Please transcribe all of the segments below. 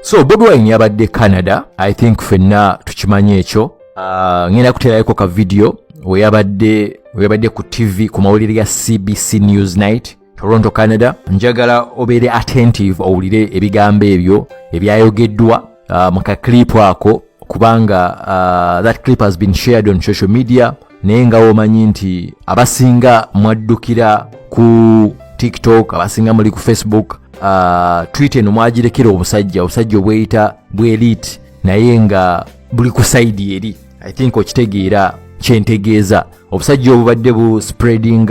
So Bobi Wine yabadde Canada, I think fenna tukimanye ekyo. Ngenda kuteerako ka video we yabadde ku TV ku mawulire ya CBC News Night, Toronto, Canada. Njagala obeere attentive owulire ebigambo ebyo ebyayogeddwa mu ka clip ako, kubanga that clip has been shared on social media. Naye nga omanyi nti abasinga mwaddukira ku TikTok, abasinga muli ku Facebook, Twitter no mwagirekera obusajja obweyita bw'elite naye nga buli ku side eri. I think okitegeera kyentegeeza obusajja obubadde bu spreading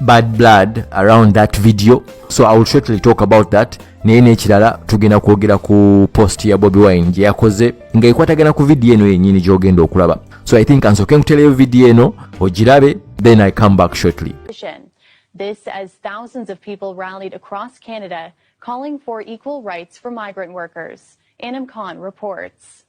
bad blood around that video. So I will shortly talk about that. Naye n'ekirala tugenda kwogera ku post ya Bobi Wine gye yakoze nga ekwatagana ku video eno yennyini gy'ogenda okulaba. So I think ansooke nkuteleyo video eno ogirabe, then I come back shortly. This as thousands of people rallied across Canada calling for equal rights for migrant workers. Anam Khan reports.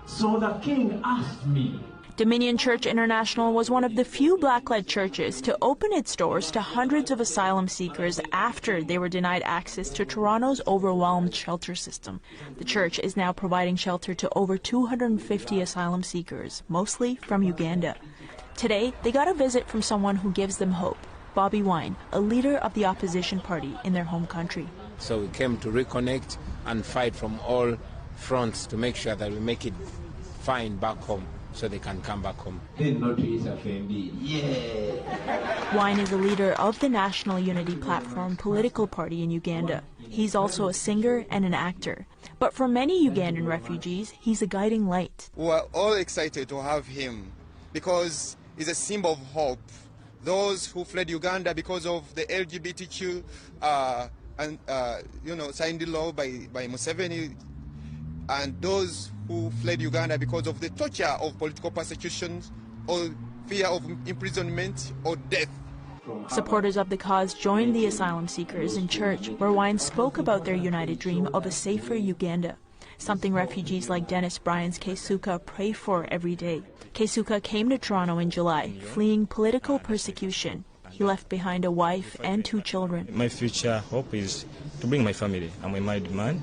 So the king asked me. Dominion Church International was one of the few black-led churches to open its doors to hundreds of asylum seekers after they were denied access to Toronto's overwhelmed shelter system. The church is now providing shelter to over 250 asylum seekers, mostly from Uganda. Today, they got a visit from someone who gives them hope. Bobi Wine, a leader of the opposition party in their home country. So we came to reconnect and fight from all fronts to make sure that we make it fine back home so they can come back home. Wine is a leader of the National Unity Platform political party in Uganda. He's also a singer and an actor. But for many Ugandan refugees, he's a guiding light. We're all excited to have him because he's a symbol of hope. Those who fled Uganda because of the LGBTQ signed the law by Museveni, and those who fled Uganda because of the torture of political persecution or fear of imprisonment or death. Supporters of the cause joined the asylum seekers in church, where Wine spoke about their united dream of a safer Uganda, something refugees like Dennis Bryan's Kesuka pray for every day. Kesuka came to Toronto in July, fleeing political persecution. He left behind a wife and 2 children. My future hope is to bring my family. I'm a married man,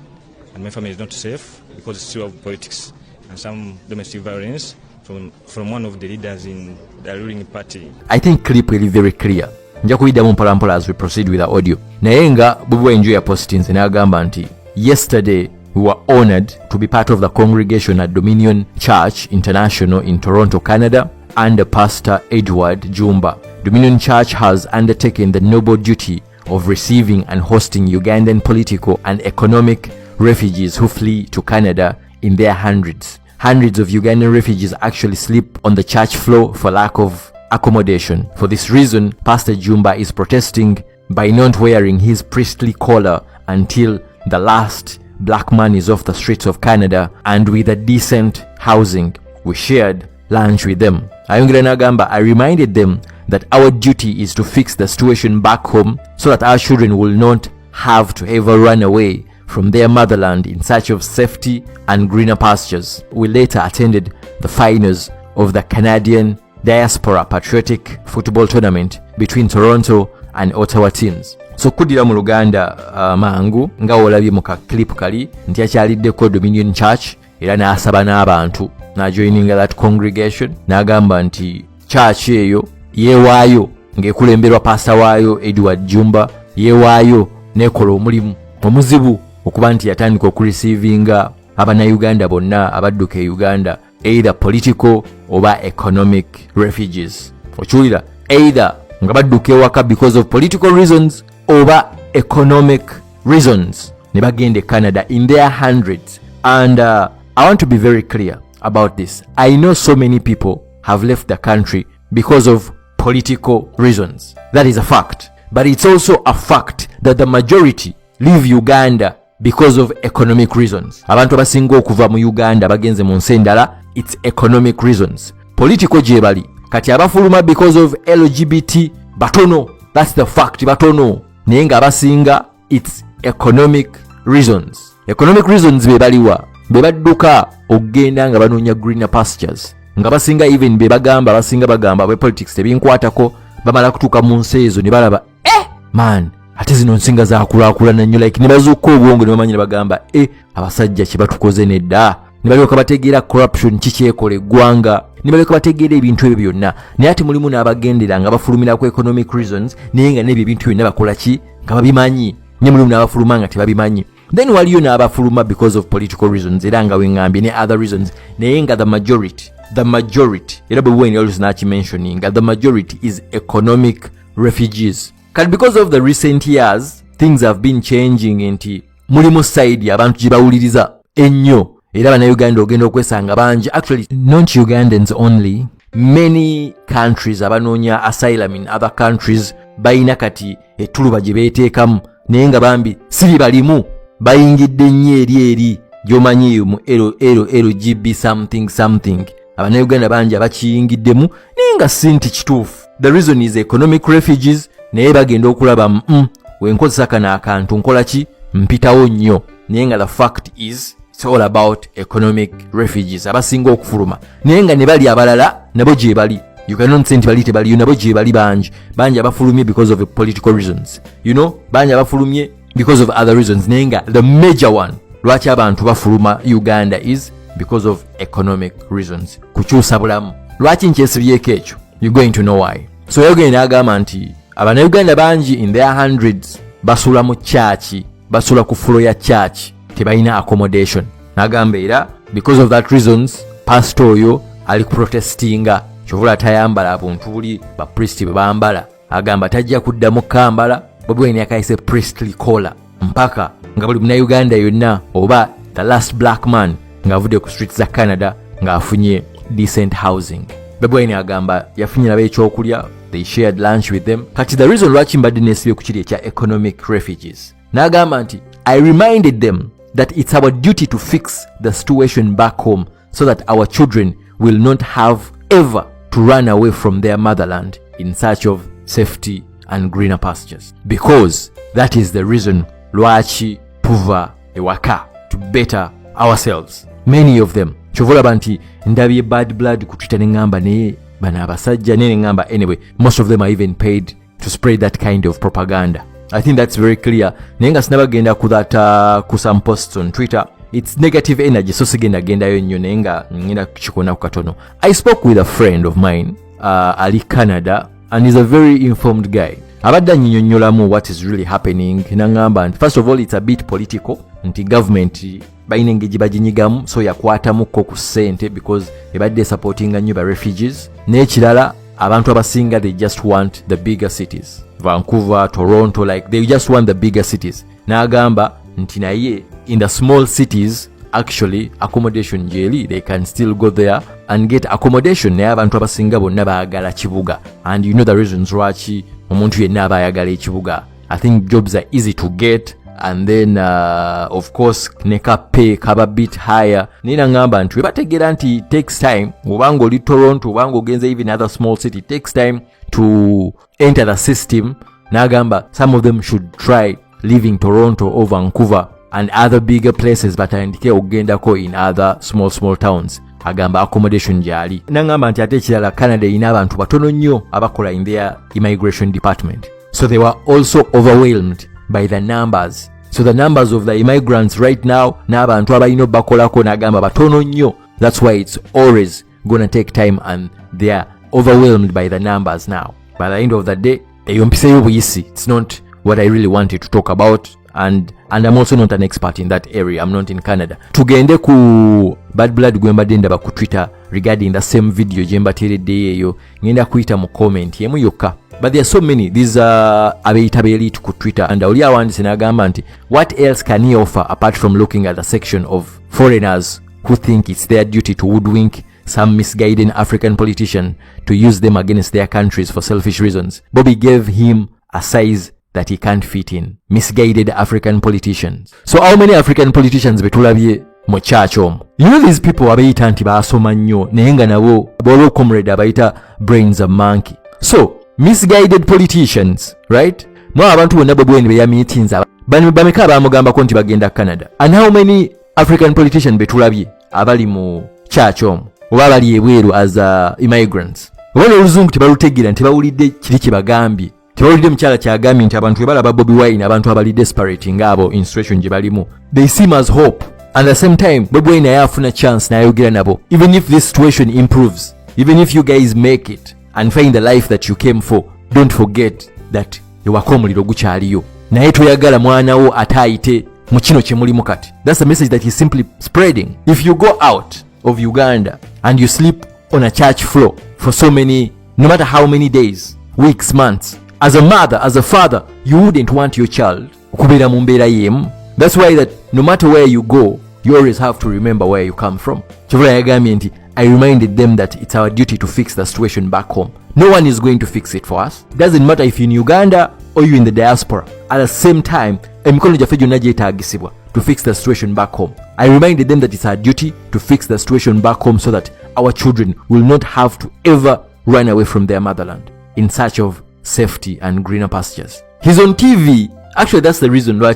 and my family is not safe because it's still of politics and some domestic violence from one of the leaders in the ruling party. I think clip will be very clear. Nja kuyiddamu mpolampola as we proceed with the audio. Naye nga Bobi Wine enjoy postings n'agamba nti yesterday we were honored to be part of the congregation at Dominion Church International in Toronto, Canada, under Pastor Edward Jumba. Dominion Church has undertaken the noble duty of receiving and hosting Ugandan political and economic refugees who flee to Canada in their hundreds. Hundreds of Ugandan refugees actually sleep on the church floor for lack of accommodation. For this reason, Pastor Jumba is protesting by not wearing his priestly collar until the last black man is off the streets of Canada and with a decent housing. We shared lunch with them. Ayongera n'agamba, I reminded them that our duty is to fix the situation back home so that our children will not have to ever run away from their motherland in search of safety and greener pastures. We later attended the finals of the Canadian Diaspora Patriotic Football Tournament between Toronto and Ottawa teams. So kudira mu Luganda mangu nga olabye mu ka clip kali nti akyaliddeko Dominion Church era n'asaba n'abantu n'ajoininga that congregation n'agamba nti church eyo yeewaayo ng'ekulemberwa pastor waayo Edward Jumba yeewaayo n'ekola omulimu omuzibu okuba nti yatandika okurecevinga abannayuganda bonna abadduka e Uganda, either political oba economic refugees. Okiwulira, either nga badduka ewaka because of political reasons oba economic reasons ne bagenda e Canada in their hundreds. And I want to be very clear about this. I know so many people have left the country because of political reasons. That is a fact. But it's also a fact that the majority leave Uganda because of economic reasons. Abantu abasinga okuva mu Uganda bagenze mu nsi endala, it's economic reasons. Political gye bali kati abafuluma because of LGBT batono. That's the fact, batono. Naye nga abasinga it's economic reasons. Economic reasons be baliwa be badduka okugenda nga banoonya greener pastures. Nga basinga even be basinga bagamba be politics tebinkwatako, bamala kutuuka mu nsi ezo ne balaba man, ate zino nsinga zakulaakulana nnyo like ne bazuuka obwongo ne bamanya ne bagamba abasajja kye batukoze nedda ne balyoka bategeera corruption kikyekola eggwanga ne balyoka bategeera ebintu ebyo byonna naye ate mulimu n'abagendera nga bafulumira ku economic reasons naye nga n'ebyo ebintu byonna bakola ki nga babimanyi ne mulimu n'abafuluma nga tebabimanyi then waliyo n'abafuluma because of political reasons era nga wengambye ne other reasons naye nga the majority era bwe bwene always nakimentioning the majority is economic refugees. Kati because of the recent years things have been changing nti mulimu side abantu gye bawuliriza ennyo era bannayuganda ogenda okwesanga bangi actually not Ugandans only many countries abanoonya asylum in other countries bayina kati ettuluba gye beeteekamu naye nga bambi siri balimu bayingidde nnyo eri gy'omanyi mu LGB something abannayuganda bangi abakiyingiddemu naye nga si nti kituufu. The reason is economic refugees naye bagenda okulaba wenkozesa kano akantu nkola ki mpitawo nnyo naye nga the fact is it's all about economic refugees abasinga okufuluma naye nga ne bali abalala nabo gye bali you cannot say nti bali tebaliyo nabo gye bali bangi abafulumye because of political reasons bangi abafulumye because of other reasons naye nga the major one lwaki abantu bafuluma Uganda is because of economic reasons kukyusa bulamu. Lwaki nkyesibyeko ekyo you're going to know why. So yogenda agamba nti abannayuganda bangi in their hundreds basula mu church basula ku floor ya church tebalina accommodation n'agamba era because of that reasons pastor oyo ali protestinga kyovula tayambala buntu buli ba priest be bambala agamba tajja kuddamu kambala Bobi yakayise priestly collar mpaka nga buli munnayuganda yonna oba the last black man ng'avudde ku streets za Canada ng'afunye decent housing. Bobi agamba yafunye nabo ekyokulya they shared lunch with them. Kati the reason lwaki mbadde nesibye ku kiri ekya economic refugees n'agamba nti I reminded them that it's our duty to fix the situation back home so that our children will not have ever to run away from their motherland in search of safety and greener pastures, because that is the reason lwaki tuva ewaka to better ourselves. Many of them kyovulaba nti ndabye bad blood ku Twitter n'engamba naye bana abasajja ne ngamba anyway most of them are even paid to spread that kind of propaganda. I think that's very clear. Nenga sinabagenda ku that ku some posts on Twitter. It's negative energy so sigenda gendayo nnyo nenga ngenda kukikona ku katono. I spoke with a friend of mine ali Canada and he's a very informed guy. Abadde nnyonnyolamu what is really happening nangamba first of all it's a bit political nti government bayina engeri baginyigamu so yakwatamuko ku ssente because ebadde supporting nnyo ba refugees n'ekirala abantu abasinga they just want the bigger cities Vancouver, Toronto, like they just want the bigger cities. N'agamba nti naye in the small cities actually accommodation jeli they can still go there and get accommodation naye abantu abasinga bonna baagala kibuga and you know the reasons lwaki omuntu yenna aba ayagala ekibuga. I think jobs are easy to get and then of course neka pay kaba bit higher. Nina ngamba nti webategeera nti takes time obanga oli Toronto obanga ogenze even other small city takes time to enter the system. Nagamba some of them should try living Toronto or Vancouver and other bigger places but andike ogendako in other small towns. Agamba accommodation jali. Nangamba nti ate kirala Canada ina abantu batono nnyo abakola in their immigration department. So they were also overwhelmed by the numbers. So the numbers of the immigrants right now n'abantu abalina bakolako nagamba batono nnyo. That's why it's always gonna take time and they are overwhelmed by the numbers now. By the end of the day, it's not what I really wanted to talk about and I'm also not an expert in that area. I'm not in Canada. Tugende ku bad blood gwembadde ndaba ku Twitter regarding the same video gyembateredde eyo ngenda kuyita mu comment yemu yokka. But there are so many. These are abeitabeli to Twitter and oli awandise n'agamba nti what else can he offer apart from looking at the section of foreigners who think it's their duty to hoodwink some misguided African politician to use them against their countries for selfish reasons. Bobi gave him a size that he can't fit in. Misguided African politicians. So how many African politicians betulabye mu church omu? You know these people abayita nti basoma nnyo naye nga nabo bolo comrade abayita brains a monkey. So misguided politicians, right? Mwa abantu bonna bwe beya meetings bameka abamugambako nti bagenda Canada. And how many African politicians betulabye abali mu church omu oba bali ebweru as immigrants? Obona oluzungu tebalutegeera nti bawulidde kiri kye bagambye kyawulidde mukyala kyagambye nti abantu balaba Bobi Wine abantu abali desperate ng'abo in situation gye balimu they seem as hope. And at the same time Bobi Wine naye afuna chance n'ayogera nabo even if this situation improves, even if you guys make it and find the life that you came for, don't forget that ewaka omuliro gukyaliyo naye toyagala mwana wo ataayite mu kino kye mulimu kati. That's the message that he's simply spreading. If you go out of Uganda and you sleep on a church floor for so many, no matter how many days, weeks, months, as a mother, as a father, you wouldn't want your child okubeera mu mbeera yemu. That's why that no matter where you go, you always have to remember where you come from. Kyovula yagambye nti I reminded them that it's our duty to fix the situation back home. No one is going to fix it for us. It doesn't matter if you're in Uganda or you're in the diaspora. At the same time, emikono gyaffe gyonna gyetaagisibwa to fix the situation back home. I reminded them that it's our duty to fix the situation back home so that our children will not have to ever run away from their motherland in search of safety and greener pastures. He's on TV. Actually, that's the reason why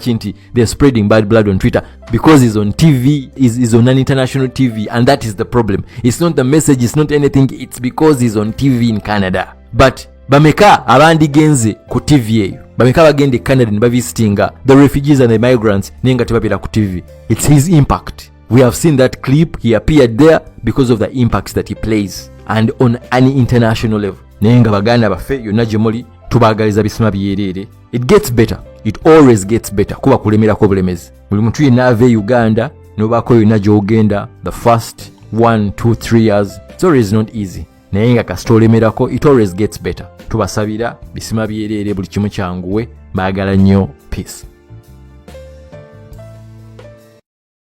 they're spreading bad blood on Twitter, because he's on TV, he's on an international TV, and that is the problem. It's not the message, it's not anything, it's because he's on TV in Canada. But bameka abandigenze ku TV eyo, bameka bagende Canada ne bavisitinga the refugees and the migrants nenga tebabira ku TV. It's his impact. We have seen that clip. He appeared there because of the impact that he plays and on an international level. Nenga baganda baffe yonna gye muli tubagaliza bisima byerere. It gets better. It always gets better. Kuba kulemerako bulemezi. Buli muntu yenna ave Uganda nobako yonna gy'ogenda the first 1, 2, 3 years, it's always not easy. Naye nga kasita olemerako, it always gets better. Tubasabira bisima byerere buli kimu kyanguwe. Baagala nnyo. Peace.